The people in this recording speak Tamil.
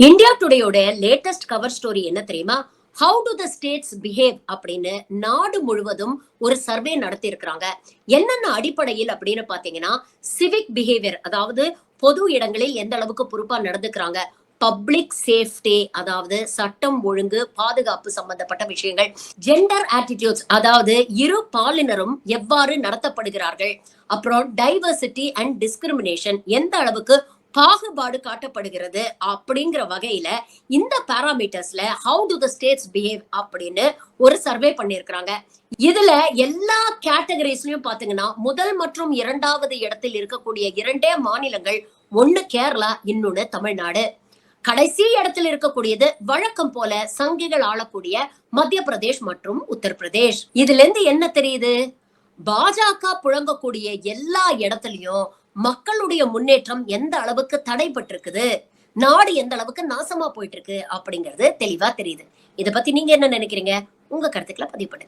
இந்தியா டுடேயோட லேட்டஸ்ட் கவர் ஸ்டோரி என்ன தெரியுமா? How do the states behave அப்படின்னு நாடு முழுவதும் ஒரு சர்வே நடத்தி இருக்கிறாங்க. என்னென்ன அடிப்படையில் அப்படின்னு பாத்தீங்கன்னா, சிவிக் பிஹேவியர், அதாவது பொது இடங்களில் எந்த அளவுக்கு பொறுப்பா நடந்துக்கிறாங்க, பப்ளிக் சேஃப்டி, அதாவது சட்டம் ஒழுங்கு பாதுகாப்பு சம்பந்தப்பட்ட விஷயங்கள், ஜெண்டர் ஆட்டிடியூட்ஸ், அதாவது இரு பாலினரும் எவ்வாறு நடத்தப்படுகிறார்கள், அப்புறம் டைவர்சிட்டி அண்ட் டிஸ்கிரிமினேஷன் எந்த அளவுக்கு பாகுபாடு காட்டப்படுகிறது அப்படிங்கிற வகையில இந்த பாராமீட்டர்ஸ்ல how do the states behave அப்படின்னு ஒரு சர்வே பண்ணிருக்காங்க. இதுல எல்லா கேட்டகரிஸ்லயும் பாத்தீங்கன்னா முதல் மற்றும் இரண்டாவது இடத்தில் இருக்கக்கூடிய இரண்டே மாநிலங்கள், ஒண்ணு கேரளா, இன்னொன்னு தமிழ்நாடு. கடைசி இடத்தில் இருக்கக்கூடியது வழக்கம் போல சங்கிகள் ஆளக்கூடிய மத்திய பிரதேஷ் மற்றும் உத்தரப்பிரதேஷ். இதுல இருந்து என்ன தெரியுது? பாஜக புழங்கக்கூடிய எல்லா இடத்துலயும் மக்களுடைய முன்னேற்றம் எந்த அளவுக்கு தடைபட்டிருக்குது, நாடு எந்த அளவுக்கு நாசமா போயிட்டு இருக்கு அப்படிங்கிறது தெளிவா தெரியுது. இத பத்தி நீங்க என்ன நினைக்கிறீங்க? உங்க கருத்துக்களை பதிவு பண்ணுங்க.